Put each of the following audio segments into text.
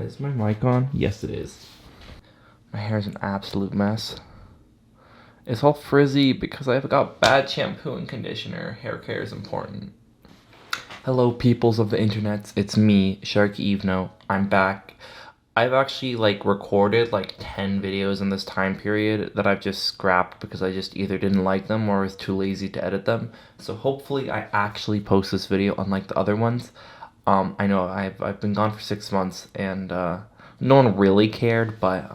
Is my mic on? Yes, it is. My hair is an absolute mess. It's all frizzy because I've got bad shampoo and conditioner. Hair care is important. Hello, peoples of the internet. It's me, Sharkyevno. I'm back. I've actually recorded 10 videos in this time period that I've just scrapped because I just either didn't like them or was too lazy to edit them. So hopefully I actually post this video unlike the other ones. I know I've been gone for 6 months and no one really cared, but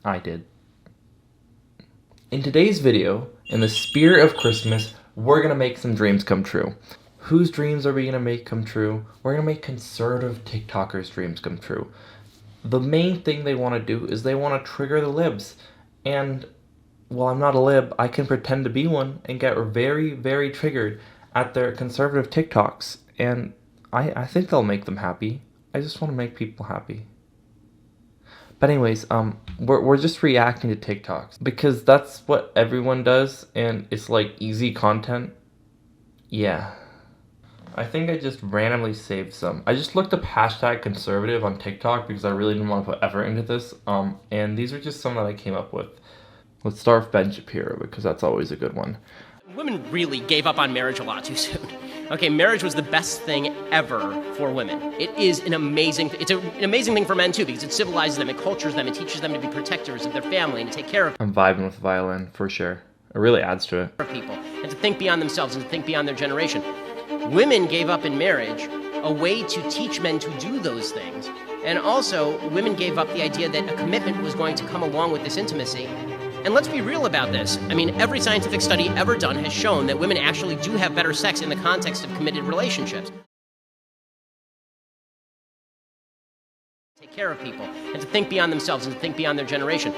I did. In today's video, in the spirit of Christmas, we're gonna make some dreams come true. Whose dreams are we gonna make come true? We're gonna make conservative TikTokers' dreams come true. The main thing they want to do is they want to trigger the libs. And while I'm not a lib, I can pretend to be one and get very, very triggered at their conservative TikToks. And I think they'll make them happy. I just want to make people happy. But anyways, we're just reacting to TikToks because that's what everyone does, and it's easy content. Yeah. I think I just randomly saved some. I just looked up #conservative on TikTok because I really didn't want to put effort into this. And these are just some that I came up with. Let's start with Ben Shapiro because that's always a good one. Women really gave up on marriage a lot too soon. Okay, marriage was the best thing ever for women. It's an amazing thing for men too, because it civilizes them, it cultures them, it teaches them to be protectors of their family and to take care of I'm vibing with violin for sure. It really adds to it. people, and to think beyond themselves and to think beyond their generation. Women gave up in marriage a way to teach men to do those things. And also, women gave up the idea that a commitment was going to come along with this intimacy. And let's be real about this. I mean, every scientific study ever done has shown that women actually do have better sex in the context of committed relationships. Take care of people, and to think beyond themselves and to think beyond their generation.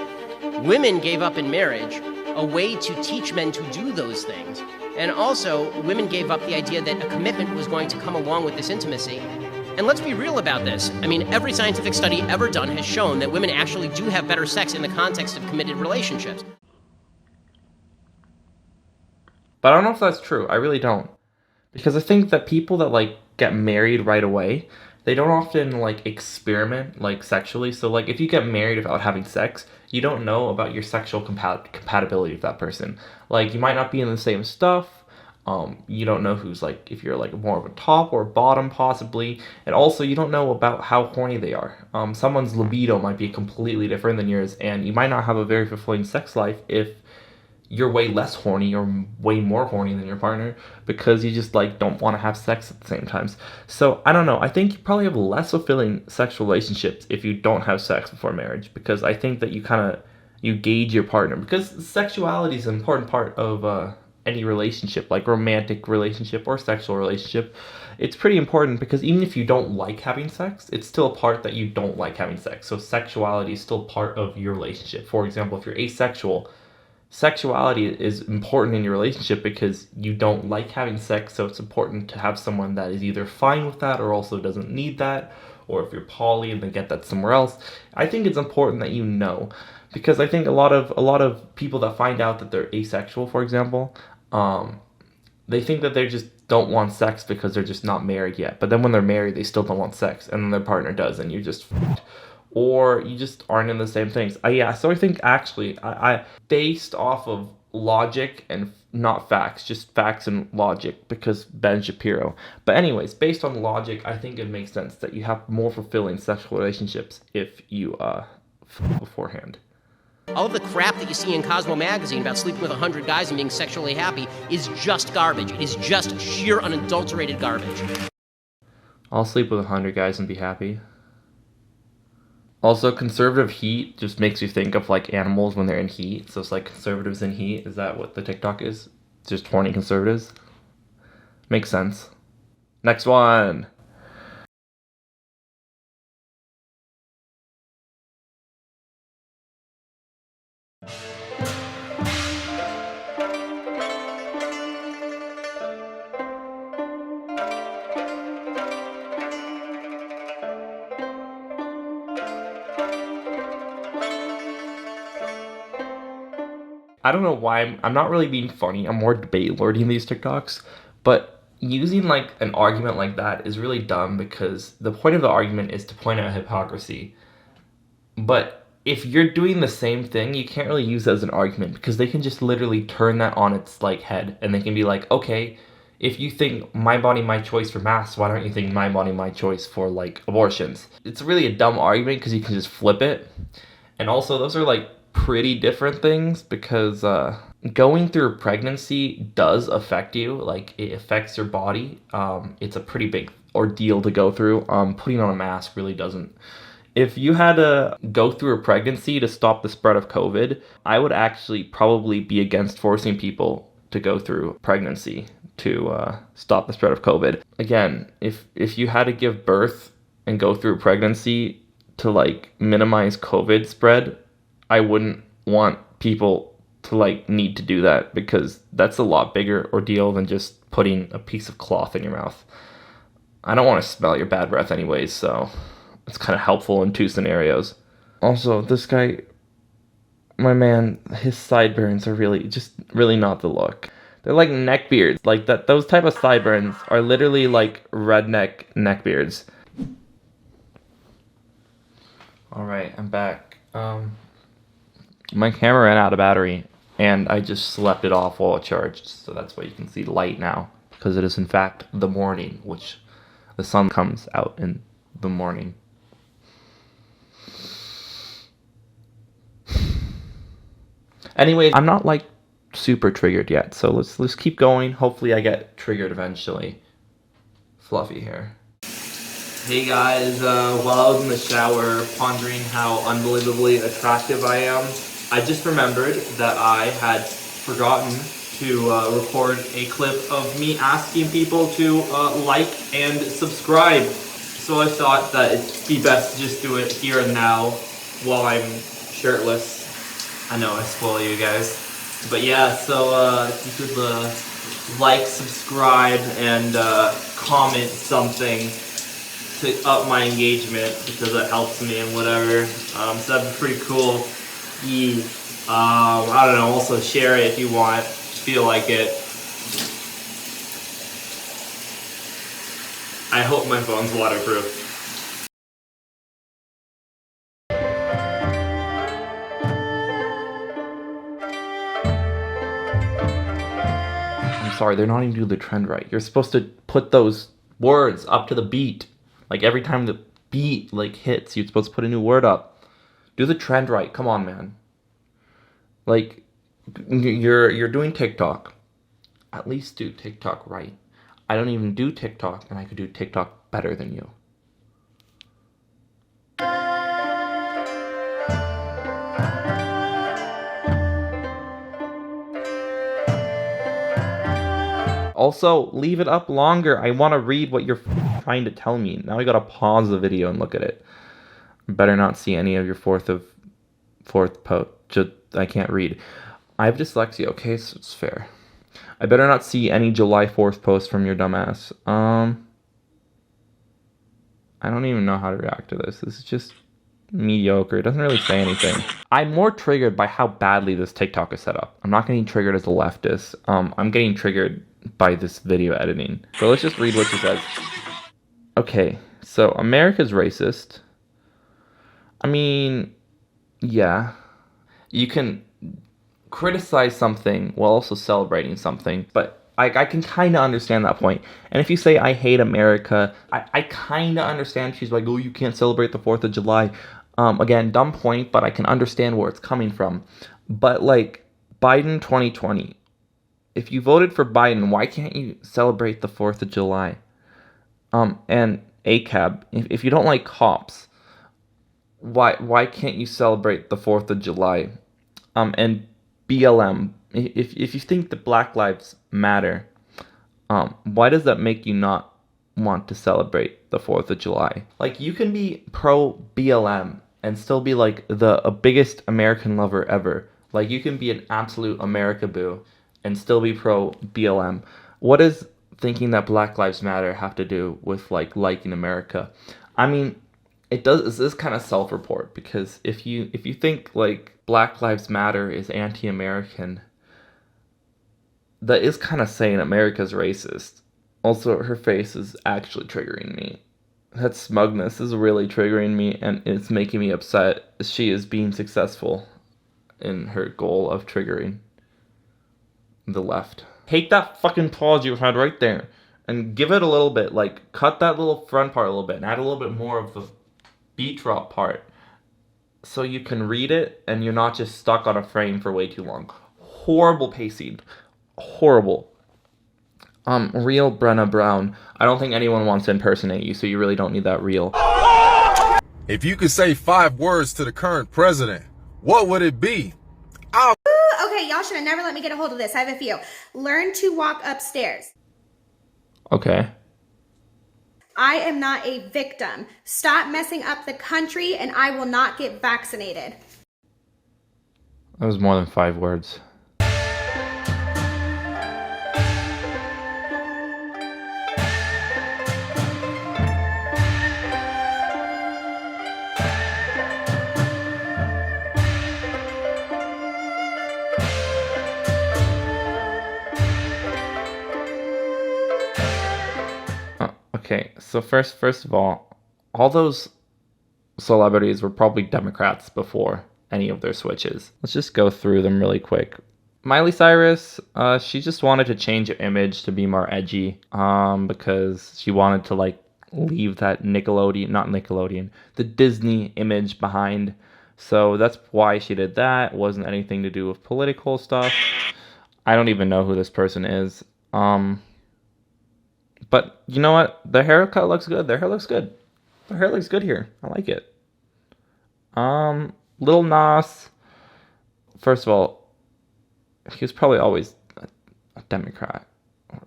Women gave up in marriage a way to teach men to do those things. And also, women gave up the idea that a commitment was going to come along with this intimacy. And let's be real about this. I mean, every scientific study ever done has shown that women actually do have better sex in the context of committed relationships. But I don't know if that's true. I really don't. Because I think that people that get married right away, they don't often experiment sexually. So if you get married without having sex, you don't know about your sexual compatibility with that person. You might not be in the same stuff. You don't know who's if you're more of a top or bottom possibly, and also you don't know about how horny they are. Someone's libido might be completely different than yours, and you might not have a very fulfilling sex life if you're way less horny or way more horny than your partner because you just don't want to have sex at the same times. So I don't know. I think you probably have less fulfilling sexual relationships if you don't have sex before marriage, because I think that you gauge your partner, because sexuality is an important part of any relationship, romantic relationship or sexual relationship. It's pretty important because even if you don't like having sex, it's still a part that you don't like having sex. So sexuality is still part of your relationship. For example, if you're asexual, sexuality is important in your relationship because you don't like having sex, so it's important to have someone that is either fine with that or also doesn't need that, or if you're poly and they get that somewhere else. I think it's important that you know, because I think a lot of people that find out that they're asexual, for example, they think that they just don't want sex because they're just not married yet. But then when they're married, they still don't want sex, and then their partner does, and you're just or you just aren't in the same things. So I think actually, I based off of logic and not facts, just facts and logic, because Ben Shapiro. But anyways, based on logic, I think it makes sense that you have more fulfilling sexual relationships if you beforehand. All of the crap that you see in Cosmo magazine about sleeping with 100 guys and being sexually happy is just garbage. It is just sheer unadulterated garbage. I'll sleep with 100 guys and be happy. Also, conservative heat just makes you think of animals when they're in heat. So it's conservatives in heat. Is that what the TikTok is? Just horny conservatives? Makes sense. Next one. I don't know why I'm not really being funny. I'm more debate lording these TikToks. But using like an argument like that is really dumb, because the point of the argument is to point out hypocrisy. But if you're doing the same thing, you can't really use it as an argument, because they can just literally turn that on its like head, and they can be like, okay, if you think my body, my choice for masks, why don't you think my body, my choice for like abortions? It's really a dumb argument because you can just flip it. And also, those are like pretty different things, because going through pregnancy does affect you. Like, it affects your body. It's a pretty big ordeal to go through. Putting on a mask really doesn't. If you had to go through a pregnancy to stop the spread of COVID, I would actually probably be against forcing people to go through pregnancy to stop the spread of COVID. Again, if you had to give birth and go through pregnancy to like minimize COVID spread, I wouldn't want people to like need to do that, because that's a lot bigger ordeal than just putting a piece of cloth in your mouth. I don't want to smell your bad breath anyways, so it's kind of helpful in two scenarios. Also, this guy, my man, his sideburns are really not the look. They're like neck beards. Like that, those type of sideburns are literally like redneck neck beards. All right, I'm back. My camera ran out of battery, and I just slept it off while it charged. So that's why you can see light now, because it is in fact the morning, which the sun comes out in the morning. Anyways, I'm not like super triggered yet, so let's keep going. Hopefully I get triggered eventually. Fluffy here. Hey guys, while I was in the shower pondering how unbelievably attractive I am, I just remembered that I had forgotten to record a clip of me asking people to like and subscribe. So I thought that it'd be best to just do it here and now while I'm shirtless. I know I spoil you guys. But yeah, so if you could like, subscribe, and comment something to up my engagement, because that helps me and whatever. So that'd be pretty cool. I don't know, also share it if you want, feel like it. I hope my phone's waterproof. Sorry, they're not even doing the trend right. You're supposed to put those words up to the beat. Like every time the beat like hits, you're supposed to put a new word up. Do the trend right. Come on, man. Like, you're doing TikTok. At least do TikTok right. I don't even do TikTok, and I could do TikTok better than you. Also, leave it up longer. I want to read what you're trying to tell me. Now I gotta pause the video and look at it. Better not see any of your fourth post. I can't read. I have dyslexia, okay, so it's fair. I better not see any July 4th post from your dumbass. I don't even know how to react to this. This is just mediocre. It doesn't really say anything. I'm more triggered by how badly this TikTok is set up. I'm not getting triggered as a leftist. I'm getting triggered by this video editing. So let's just read what she says. Okay, so America's racist. I mean, yeah. You can criticize something while also celebrating something, but I can kind of understand that point. And if you say, I hate America, I kind of understand. She's like, oh, you can't celebrate the 4th of July. Again, dumb point, but I can understand where it's coming from. But like, Biden 2020, if you voted for Biden, why can't you celebrate the 4th of July? And ACAB, if you don't like cops, why can't you celebrate the 4th of July? And BLM, if you think that Black Lives Matter, why does that make you not want to celebrate the 4th of July? Like, you can be pro BLM and still be like the biggest American lover ever. Like, you can be an absolute America boo and still be pro BLM. What does thinking that Black Lives Matter have to do with like liking America? I mean, it does. This is kind of self-report, because if you think like Black Lives Matter is anti-American, that is kind of saying America's racist. Also, her face is actually triggering me. That smugness is really triggering me, and it's making me upset. She is being successful in her goal of triggering the left. Take that fucking pause you had right there and give it a little bit, like cut that little front part a little bit and add a little bit more of the beat drop part so you can read it and you're not just stuck on a frame for way too long. Horrible pacing. Horrible. Real Brenna Brown. I don't think anyone wants to impersonate you, so you really don't need that real. If you could say 5 words to the current president, what would it be? Okay, y'all should have never let me get a hold of this. I have a few. Learn to walk upstairs. Okay. I am not a victim. Stop messing up the country and I will not get vaccinated. That was more than 5 words. Okay, so first of all those celebrities were probably Democrats before any of their switches. Let's just go through them really quick. Miley Cyrus, she just wanted to change her image to be more edgy, because she wanted to like leave that the Disney image behind. So that's why she did that. It wasn't anything to do with political stuff. I don't even know who this person is. But you know what? Their haircut looks good. Their hair looks good. Their hair looks good here. I like it. Lil Nas. First of all, he was probably always a Democrat,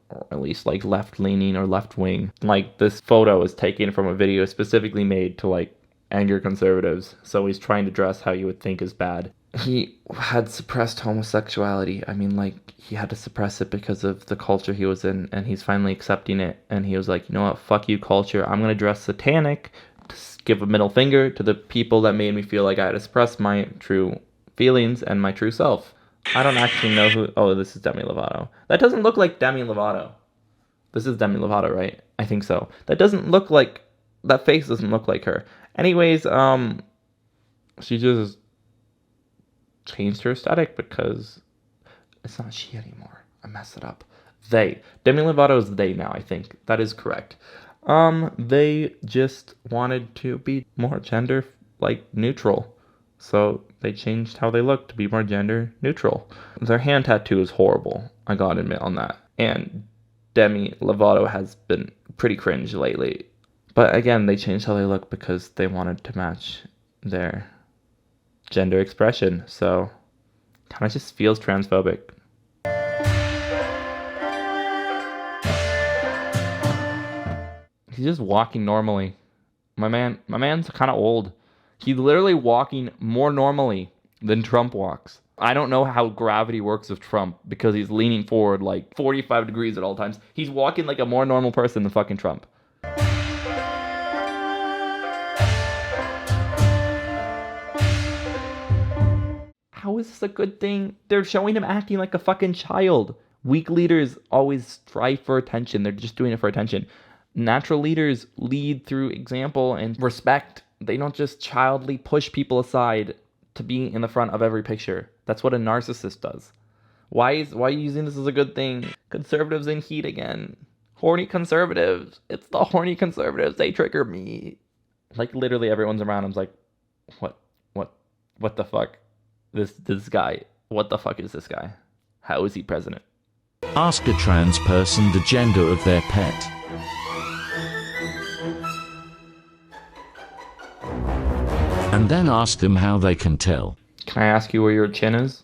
or at least like left-leaning or left-wing. Like this photo is taken from a video specifically made to like anger conservatives. So he's trying to dress how you would think is bad. He had suppressed homosexuality. I mean, like, he had to suppress it because of the culture he was in, and he's finally accepting it. And he was like, you know what, fuck you, culture. I'm going to dress satanic to give a middle finger to the people that made me feel like I had to suppress my true feelings and my true self. I don't actually know who... Oh, this is Demi Lovato. That doesn't look like Demi Lovato. This is Demi Lovato, right? I think so. That doesn't look like... That face doesn't look like her. Anyways, she just changed her aesthetic because it's not she anymore. I messed it up. They. Demi Lovato is they now, I think. That is correct. They just wanted to be more gender, like, neutral. So they changed how they look to be more gender neutral. Their hand tattoo is horrible. I gotta admit on that. And Demi Lovato has been pretty cringe lately. But again, they changed how they look because they wanted to match their gender expression. So kind of just feels transphobic. He's just walking normally. My man's kind of old. He's literally walking more normally than Trump walks. I don't know how gravity works with Trump because he's leaning forward like 45 degrees at all times. He's walking like a more normal person than fucking Trump. How is this a good thing? They're showing him acting like a fucking child. Weak leaders always strive for attention. They're just doing it for attention. Natural leaders lead through example and respect. They don't just childly push people aside to be in the front of every picture. That's what a narcissist does. Why are you using this as a good thing? Conservatives in heat again. Horny conservatives. It's the horny conservatives. They trigger me. Like literally everyone's around him's like, what the fuck? This guy. What the fuck is this guy? How is he president? Ask a trans person the gender of their pet. And then ask them how they can tell. Can I ask you where your chin is?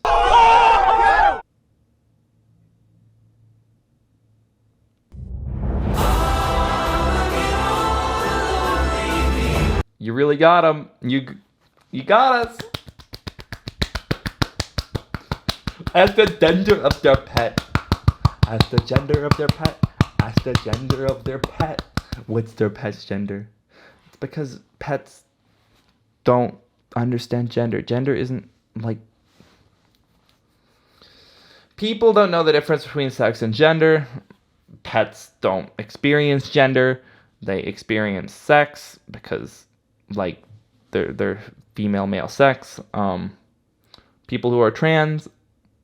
You really got him. You got us. Ask the gender of their pet. Ask the gender of their pet. Ask the gender of their pet. What's their pet's gender? It's because pets don't understand gender. Gender isn't like... People don't know the difference between sex and gender pets don't experience gender. They experience sex because, like, they're female, male sex. People who are trans,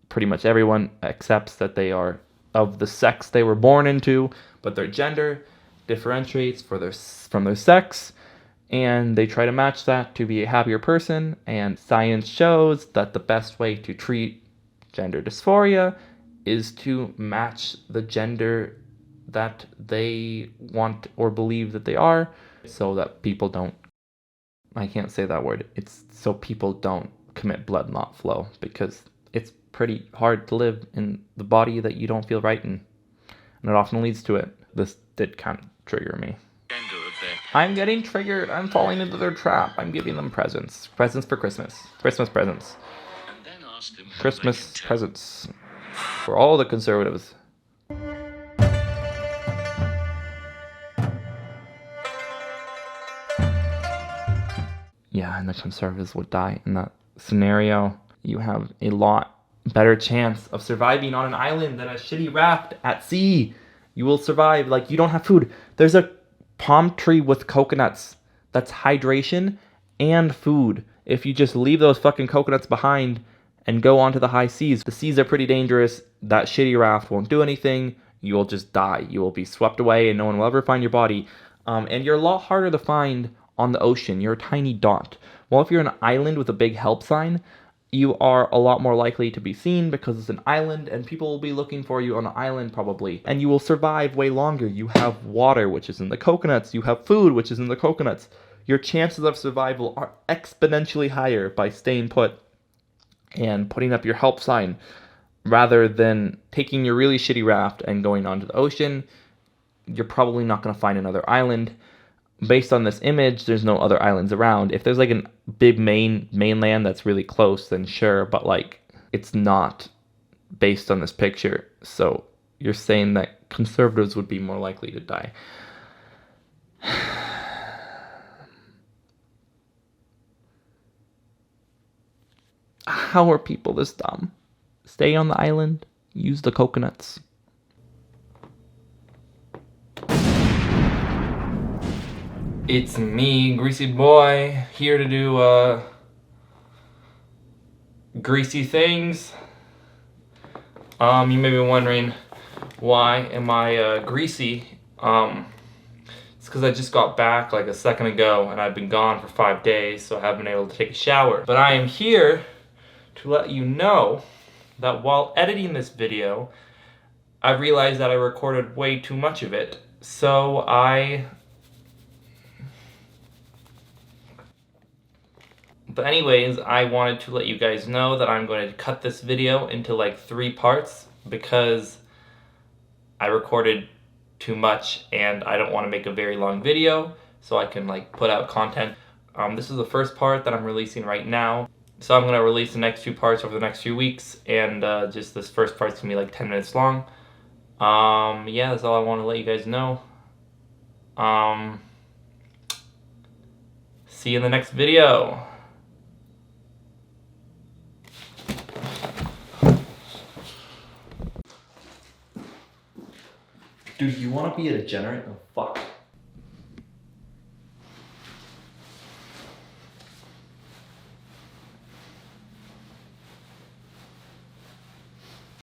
pretty much everyone accepts that they are of the sex they were born into, but their gender differentiates from their sex, and they try to match that to be a happier person. And science shows that the best way to treat gender dysphoria is to match the gender that they want or believe that they are, so that people don't, I can't say that word, it's so people don't commit blood not flow, because it's pretty hard to live in the body that you don't feel right in, and it often leads to it. This did kind of trigger me. I'm getting triggered. I'm falling into their trap. I'm giving them presents. Presents for Christmas. Christmas presents. Christmas presents for all the conservatives. Yeah, and the conservatives would die in that scenario. You have a lot better chance of surviving on an island than a shitty raft at sea. You will survive. Like, you don't have food. There's a palm tree with coconuts. That's hydration and food. If you just leave those fucking coconuts behind and go onto the high seas, the seas are pretty dangerous. That shitty raft won't do anything. You will just die. You will be swept away and no one will ever find your body. And you're a lot harder to find on the ocean. You're a tiny dot. Well, if you're an island with a big help sign, you are a lot more likely to be seen because it's an island and people will be looking for you on the island probably. And you will survive way longer. You have water, which is in the coconuts. You have food, which is in the coconuts. Your chances of survival are exponentially higher by staying put and putting up your help sign rather than taking your really shitty raft and going onto the ocean. You're probably not going to find another island. Based on this image, there's no other islands around. If there's like a big mainland that's really close, then sure, but like it's not based on this picture. So you're saying that conservatives would be more likely to die. How are people this dumb? Stay on the island, use the coconuts. It's me, Greasy Boy, here to do greasy things. You may be wondering, why am I greasy? It's because I just got back like a second ago and I've been gone for 5 days, so I haven't been able to take a shower. But I am here to let you know that while editing this video, I realized that I recorded way too much of it. So But anyways, I wanted to let you guys know that I'm going to cut this video into like 3 parts because I recorded too much and I don't want to make a very long video so I can like put out content. This is the first part that I'm releasing right now. So I'm going to release the next 2 parts over the next few weeks, and just this first part's going to be like 10 minutes long. Yeah, that's all I want to let you guys know. See you in the next video. Dude, you want to be a degenerate? Oh, fuck.